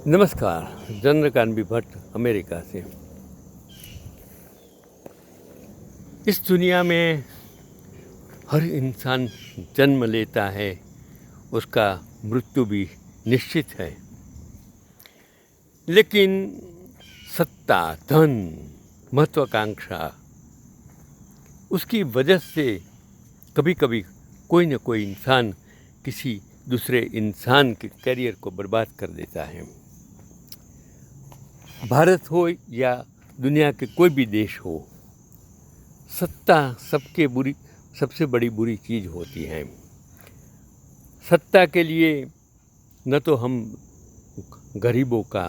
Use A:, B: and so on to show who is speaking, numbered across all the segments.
A: नमस्कार। चंद्रकांत भट्ट अमेरिका से। इस दुनिया में हर इंसान जन्म लेता है, उसका मृत्यु भी निश्चित है। लेकिन सत्ता, धन, महत्वाकांक्षा, उसकी वजह से कभी कभी कोई न कोई इंसान किसी दूसरे इंसान के करियर को बर्बाद कर देता है। भारत हो या दुनिया के कोई भी देश हो, सत्ता सबसे बड़ी बुरी चीज़ होती है। सत्ता के लिए न तो हम गरीबों का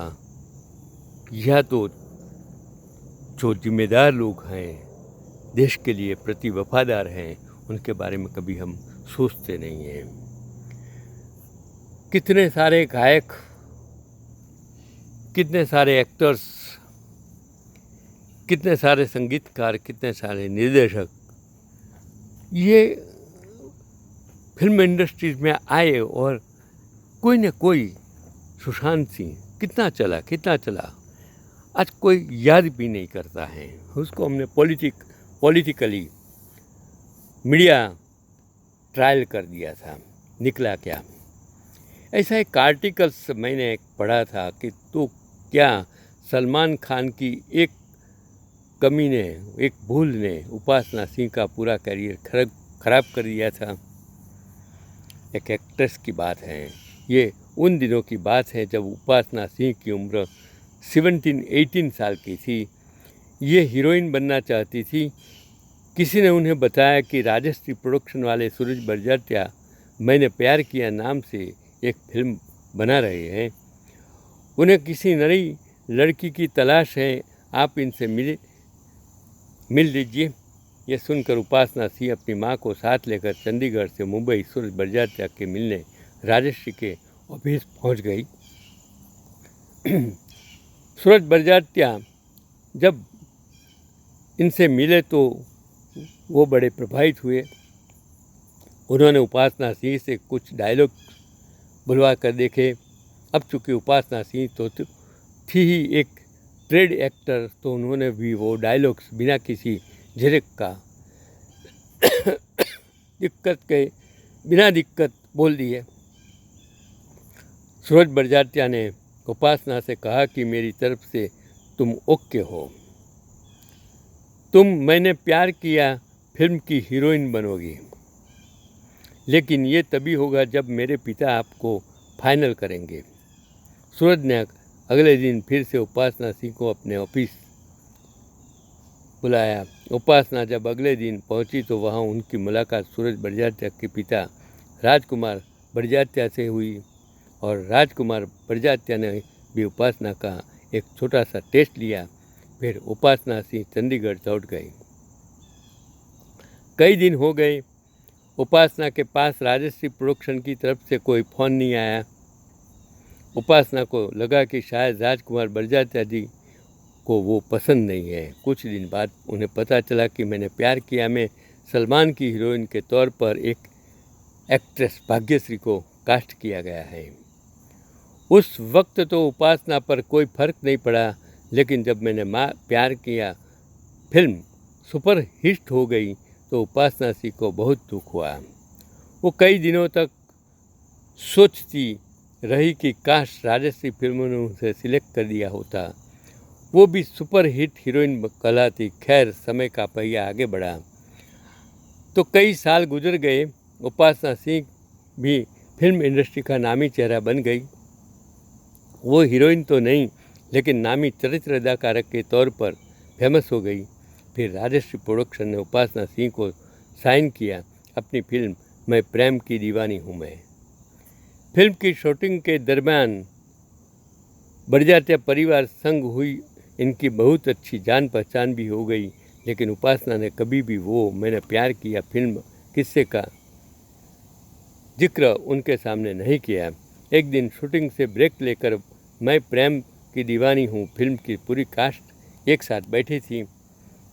A: या तो जो जिम्मेदार लोग हैं, देश के लिए प्रति वफादार हैं, उनके बारे में कभी हम सोचते नहीं हैं। कितने सारे गायक, कितने सारे एक्टर्स, कितने सारे संगीतकार, कितने सारे निर्देशक ये फिल्म इंडस्ट्रीज में आए और कोई न कोई सुशांत सिंह कितना चला आज कोई याद भी नहीं करता है। उसको हमने पॉलिटिकली मीडिया ट्रायल कर दिया था, निकला क्या? ऐसा एक आर्टिकल्स मैंने पढ़ा था कि तो क्या सलमान खान की एक कमी ने, एक भूल ने उपासना सिंह का पूरा करियर खराब कर दिया था। एक एक्ट्रेस की बात है, ये उन दिनों की बात है जब उपासना सिंह की उम्र 17-18 साल की थी। ये हीरोइन बनना चाहती थी। किसी ने उन्हें बताया कि राजश्री प्रोडक्शन वाले सूरज बड़जात्या मैंने प्यार किया नाम से एक फिल्म बना रहे हैं। उन्हें किसी नई लड़की की तलाश है, आप इनसे मिल लीजिए। ये सुनकर उपासना सिंह अपनी मां को साथ लेकर चंडीगढ़ से मुंबई सूरज बड़जात्या के मिलने राजश्री के ऑफिस पहुंच गई। सूरज बड़जात्या जब इनसे मिले तो वो बड़े प्रभावित हुए। उन्होंने उपासना सिंह से कुछ डायलॉग बुलवा कर देखे। अब चूँकि उपासना सिंह तो थी ही एक ट्रेड एक्टर, तो उन्होंने भी वो डायलॉग्स बिना किसी झिझक का बिना दिक्कत बोल दिए। सूरज बड़जात्या ने उपासना से कहा कि मेरी तरफ से तुम ओके हो, मैंने प्यार किया फिल्म की हीरोइन बनोगी, लेकिन ये तभी होगा जब मेरे पिता आपको फाइनल करेंगे। सूरज ने अगले दिन फिर से उपासना सिंह को अपने ऑफिस बुलाया। उपासना जब अगले दिन पहुंची तो वहां उनकी मुलाकात सूरज बड़जात्या के पिता राजकुमार बड़जात्या से हुई और राजकुमार बड़जात्या ने भी उपासना का एक छोटा सा टेस्ट लिया। फिर उपासना सिंह चंडीगढ़ लौट गई। कई दिन हो गए, उपासना के पास राजश्री प्रोडक्शन की तरफ से कोई फ़ोन नहीं आया। उपासना को लगा कि शायद राजकुमार बड़जात्या जी को वो पसंद नहीं है। कुछ दिन बाद उन्हें पता चला कि मैंने प्यार किया में सलमान की हीरोइन के तौर पर एक एक्ट्रेस भाग्यश्री को कास्ट किया गया है। उस वक्त तो उपासना पर कोई फ़र्क नहीं पड़ा, लेकिन जब मैंने प्यार किया फिल्म सुपर हिट हो गई तो उपासना सिंह को बहुत दुख हुआ। वो कई दिनों तक सोचती रही कि काश राजश्री फिल्मों ने उसे सिलेक्ट कर दिया होता, वो भी सुपर हिट हीरोइन कहलाती। खैर, समय का पहिया आगे बढ़ा तो कई साल गुजर गए। उपासना सिंह भी फिल्म इंडस्ट्री का नामी चेहरा बन गई। वो हीरोइन तो नहीं, लेकिन नामी चरित्र अदाकार के तौर पर फेमस हो गई। फिर राजश्री प्रोडक्शन ने उपासना सिंह को साइन किया अपनी फिल्म मैं प्रेम की दीवानी हूँ मैं। फिल्म की शूटिंग के दरमियान बड़जात्या परिवार संग हुई। इनकी बहुत अच्छी जान पहचान भी हो गई, लेकिन उपासना ने कभी भी वो मैंने प्यार किया फिल्म किस्से का जिक्र उनके सामने नहीं किया। एक दिन शूटिंग से ब्रेक लेकर मैं प्रेम की दीवानी हूँ फिल्म की पूरी कास्ट एक साथ बैठी थी।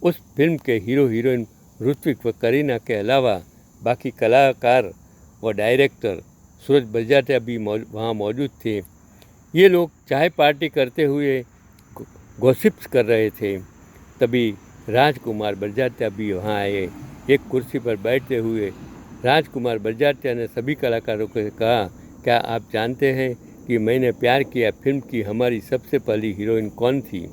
A: उस फिल्म के हीरो हीरोइन ऋत्विक व करीना के अलावा बाकी कलाकार व डायरेक्टर सूरज बड़जात्या भी वहाँ मौजूद थे। ये लोग चाय पार्टी करते हुए गॉसिप्स कर रहे थे। तभी राजकुमार बड़जात्या भी वहाँ आए। एक कुर्सी पर बैठते हुए राजकुमार बड़जात्या ने सभी कलाकारों को कहा, क्या आप जानते हैं कि मैंने प्यार किया फिल्म की हमारी सबसे पहली हीरोइन कौन थी?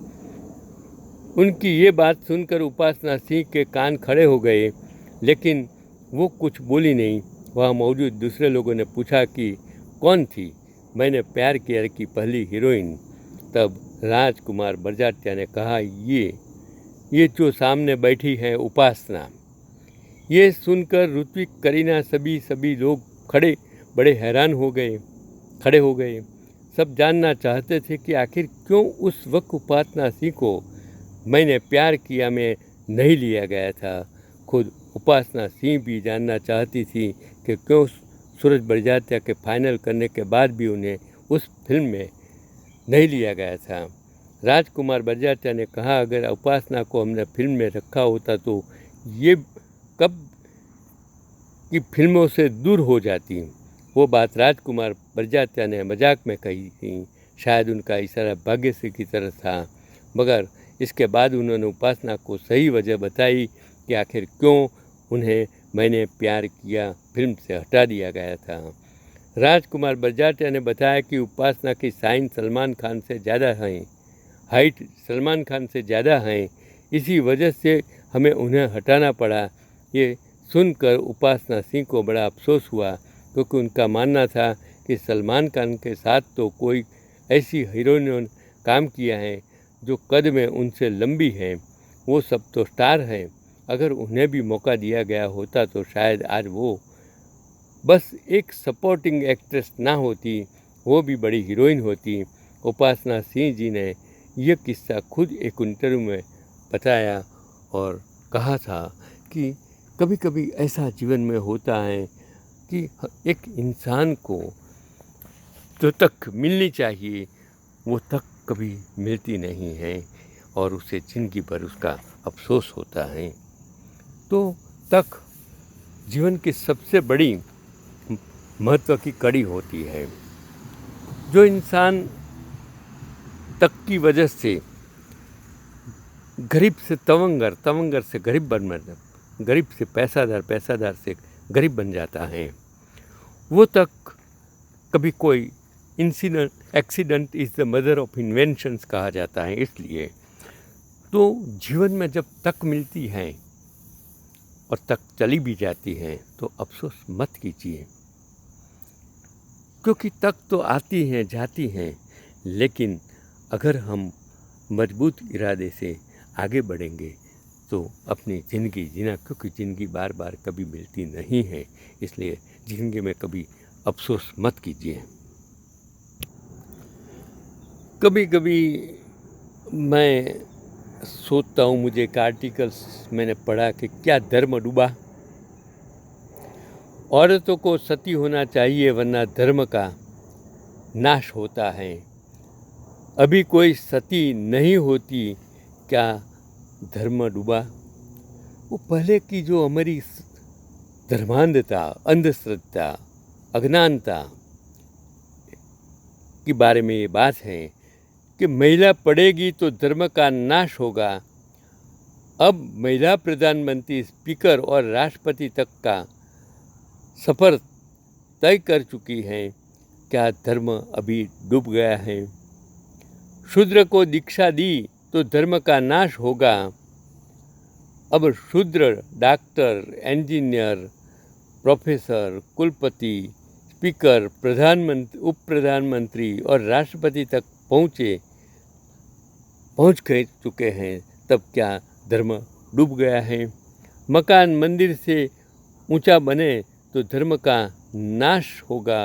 A: उनकी ये बात सुनकर उपासना सिंह के कान खड़े हो गए, लेकिन वो कुछ बोली नहीं। वहाँ मौजूद दूसरे लोगों ने पूछा कि कौन थी मैंने प्यार किया की पहली हीरोइन? तब राजकुमार बड़जात्या ने कहा, ये जो सामने बैठी है उपासना। ये सुनकर ऋत्विक, करीना, सभी लोग बड़े हैरान खड़े हो गए। सब जानना चाहते थे कि आखिर क्यों उस वक्त उपासना सिंह को मैंने प्यार किया में नहीं लिया गया था। खुद उपासना सिंह भी जानना चाहती थी कि क्यों सूरज बड़जात्या के फाइनल करने के बाद भी उन्हें उस फिल्म में नहीं लिया गया था। राजकुमार बड़जात्या ने कहा, अगर उपासना को हमने फिल्म में रखा होता तो ये कब की फिल्मों से दूर हो जाती। वो बात राजकुमार बड़जात्या ने मजाक में कही थी। शायद उनका इशारा भाग्य से की तरह था, मगर इसके बाद उन्होंने उपासना को सही वजह बताई कि आखिर क्यों उन्हें मैंने प्यार किया फिल्म से हटा दिया गया था। राजकुमार बड़जात्या ने बताया कि उपासना की साइन सलमान खान से ज़्यादा हैं, हाइट सलमान खान से ज़्यादा हैं, इसी वजह से हमें उन्हें हटाना पड़ा। ये सुनकर उपासना सिंह को बड़ा अफसोस हुआ, क्योंकि उनका मानना था कि सलमान खान के साथ तो कोई ऐसी हीरोइन ने काम किया है जो कद में उनसे लंबी है। वो सब तो स्टार हैं, अगर उन्हें भी मौका दिया गया होता तो शायद आज वो बस एक सपोर्टिंग एक्ट्रेस ना होती, वो भी बड़ी हीरोइन होती। उपासना सिंह जी ने यह किस्सा खुद एक इंटरव्यू में बताया और कहा था कि कभी कभी ऐसा जीवन में होता है कि एक इंसान को जो तक मिलनी चाहिए वो तक कभी मिलती नहीं है और उसे ज़िंदगी भर उसका अफसोस होता है। तो तक जीवन की सबसे बड़ी महत्व की कड़ी होती है। जो इंसान तक की वजह से गरीब से तवंगर से गरीब से पैसादार से गरीब बन जाता है, वो तक कभी कोई accident is the mother of inventions कहा जाता है। इसलिए तो जीवन में जब तक मिलती है और तक चली भी जाती है तो अफसोस मत कीजिए, क्योंकि तक तो आती हैं जाती हैं, लेकिन अगर हम मजबूत इरादे से आगे बढ़ेंगे तो अपनी ज़िंदगी जीना, क्योंकि ज़िंदगी बार बार कभी मिलती नहीं है, इसलिए ज़िंदगी में कभी अफसोस मत कीजिए। कभी कभी मैं सोचता हूँ, मुझे एक आर्टिकल्स मैंने पढ़ा कि क्या धर्म डूबा? औरतों को सती होना चाहिए वरना धर्म का नाश होता है। अभी कोई सती नहीं होती, क्या धर्म डूबा? वो पहले की जो हमारी धर्मांधता, अंधश्रद्धा, अज्ञानता के बारे में ये बात है कि महिला पढ़ेगी तो धर्म का नाश होगा। अब महिला प्रधानमंत्री, स्पीकर और राष्ट्रपति तक का सफ़र तय कर चुकी हैं। क्या धर्म अभी डूब गया है? शूद्र को दीक्षा दी तो धर्म का नाश होगा। अब शूद्र डॉक्टर, इंजीनियर, प्रोफेसर, कुलपति, स्पीकर, प्रधानमंत्री, उप प्रधानमंत्री और राष्ट्रपति तक पहुँच चुके हैं, तब क्या धर्म डूब गया है? मकान मंदिर से ऊंचा बने तो धर्म का नाश होगा।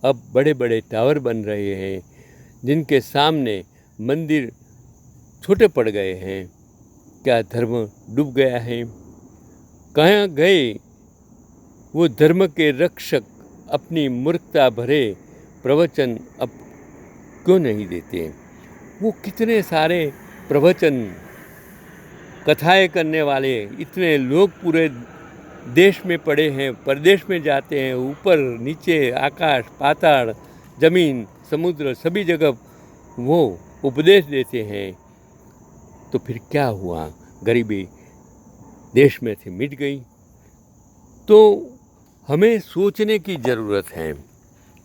A: अब बड़े बड़े टावर बन रहे हैं जिनके सामने मंदिर छोटे पड़ गए हैं। क्या धर्म डूब गया है? कहाँ गए वो धर्म के रक्षक? अपनी मूर्खता भरे प्रवचन अब क्यों नहीं देते? वो कितने सारे प्रवचन, कथाएं करने वाले इतने लोग पूरे देश में पड़े हैं, परदेश में जाते हैं, ऊपर नीचे, आकाश पाताल ज़मीन, समुद्र, सभी जगह वो उपदेश देते हैं, तो फिर क्या हुआ? गरीबी देश में से मिट गई। तो हमें सोचने की ज़रूरत है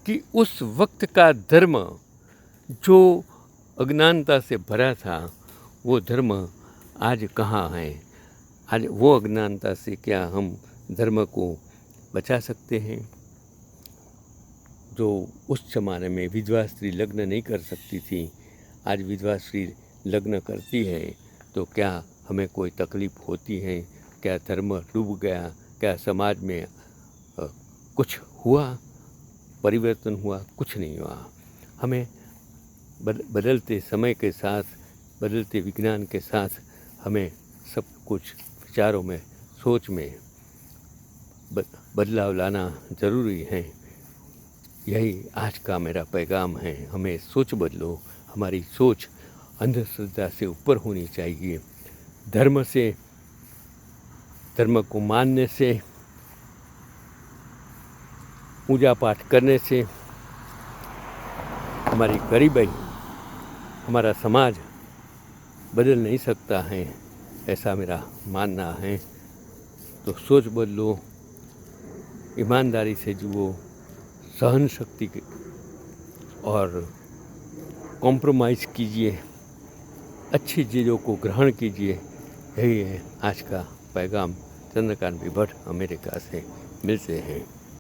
A: कि उस वक्त का धर्म जो अज्ञानता से भरा था, वो धर्म आज कहाँ है? आज वो अज्ञानता से क्या हम धर्म को बचा सकते हैं? जो उस ज़माने में विधवा स्त्री लग्न नहीं कर सकती थी, आज विधवा स्त्री लग्न करती है, तो क्या हमें कोई तकलीफ़ होती है? क्या धर्म डूब गया? क्या समाज में कुछ हुआ, परिवर्तन हुआ? कुछ नहीं हुआ। हमें बदलते समय के साथ, बदलते विज्ञान के साथ हमें सब कुछ विचारों में, सोच में बदलाव लाना ज़रूरी है। यही आज का मेरा पैगाम है। हमें सोच बदलो, हमारी सोच अंधश्रद्धा से ऊपर होनी चाहिए। धर्म को मानने से, पूजा पाठ करने से हमारी गरीबी, हमारा समाज बदल नहीं सकता है, ऐसा मेरा मानना है। तो सोच बदलो, ईमानदारी से जियो, सहन शक्ति और कॉम्प्रोमाइज़ कीजिए, अच्छी चीज़ों को ग्रहण कीजिए। यही है आज का पैगाम। चंद्रकांत भट्ट अमेरिका से मिलते हैं।